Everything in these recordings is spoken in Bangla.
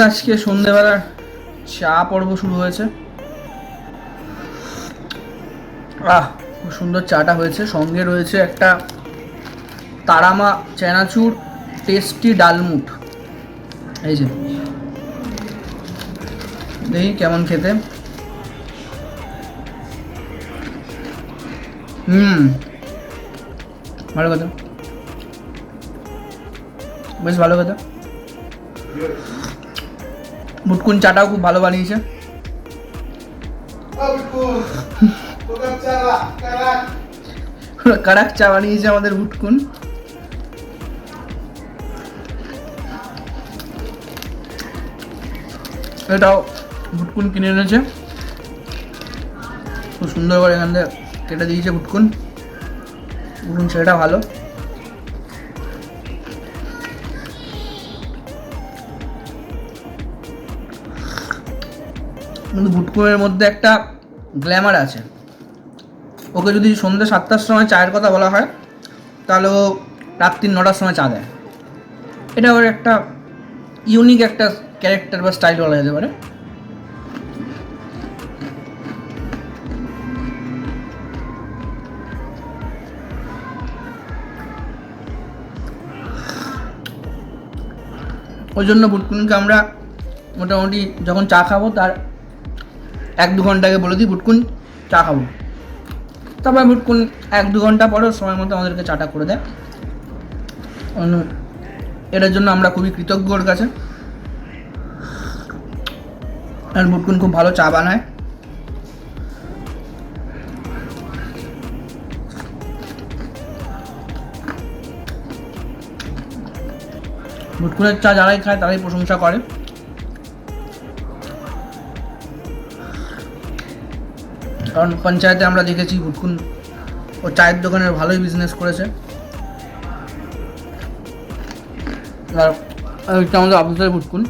আজকে সন্ধ্যেবেলার চা পর্ব শুরু হয়েছে। খুব সুন্দর চাটা হয়েছে। সঙ্গে রয়েছে একটা তারামা চানাচুর টেস্টি ডালমুট। এই যে দেখি কেমন খেতে। ভালো কথা, বেশ ভালো কথা। বুটকুন চাটাও খুব ভালো বানিয়েছে। কারাক চা বানিয়েছে আমাদের বুটকুন। এটাও বুটকুন কিনে এনেছে, খুব সুন্দর করে এখান থেকে কেটে দিয়েছে বুটকুন। বুটকুন সেটা ভালো। কিন্তু বুটকুনের মধ্যে একটা গ্ল্যামার আছে। ওকে যদি সন্ধ্যে 7টার সময় চায়ের কথা বলা হয় তাহলে ও রাত্রি 9টার সময় চা দেয়। এটা ওর একটা ইউনিক একটা ক্যারেক্টার বা স্টাইল বলা যেতে পারে। ওই জন্য বুটকুনকে আমরা মোটামুটি যখন চা খাবো তার 1-2 ঘন্টা আগে বলে দিই বুটকুন চা খাবো। তারপর বুটকুন 1-2 ঘন্টা পরেও সময় মতো আমাদেরকে চাটা করে দেয়। এটার জন্য আমরা খুবই কৃতজ্ঞ ওর কাছে। আর বুটকুন খুব ভালো চা বানায়। বুটকুনের চা যারাই খায় তারাই প্রশংসা করে। কারণ পঞ্চায়েতে আমরা দেখেছি বুটকুন ও চায়ের দোকানের ভালোই বিজনেস করেছে। আর এটা আমাদের অফিসের বুটকুন।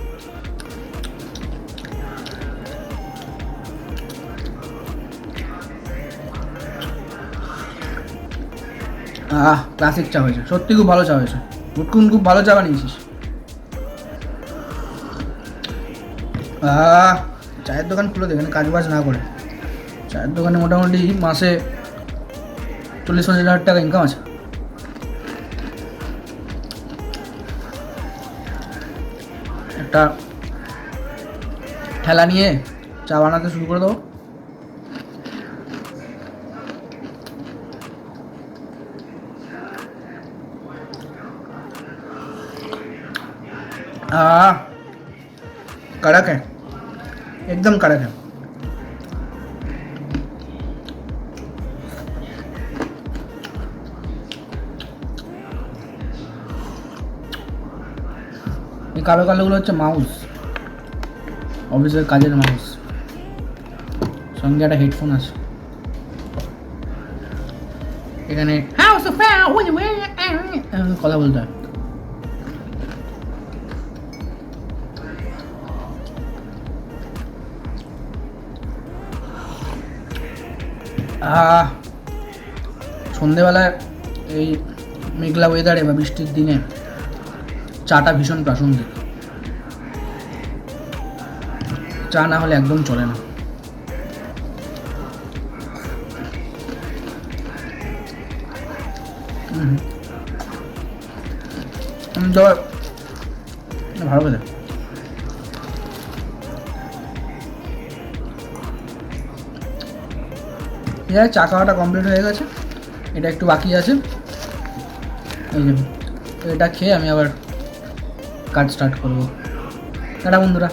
ক্লাসিক চা হয়েছে, সত্যি খুব ভালো চা হয়েছে। বুটকুন খুব ভালো চা বানিয়েছিস। চায়ের দোকান খুলে দে, এখানে কাজবাজ না করে। চায়ের দোকানে মোটামুটি মাসে 40-50 হাজার টাকা ইনকাম আছে। একটা ঠেলা নিয়ে চা বানাতে শুরু করে দেবো। कड़क है, एकदम कड़क है। এই কালো কালোগুলো হচ্ছে মাউস, অফিসের কাজের মাউস। সঙ্গে একটা হেডফোন আছে। এখানে কথা বলতে হয়। সন্ধেবেলায় এই মেঘলা ওয়েদারে বা বৃষ্টির দিনে চাটা ভীষণ প্রাসঙ্গিক। চা না হলে একদম চলে না। ভালো কথা। চা খাওয়াটা কমপ্লিট হয়ে গেছে, এটা একটু বাকি আছে। এই যে এটা খেয়ে আমি আবার কাজ স্টার্ট করবো। টাটা বন্ধুরা।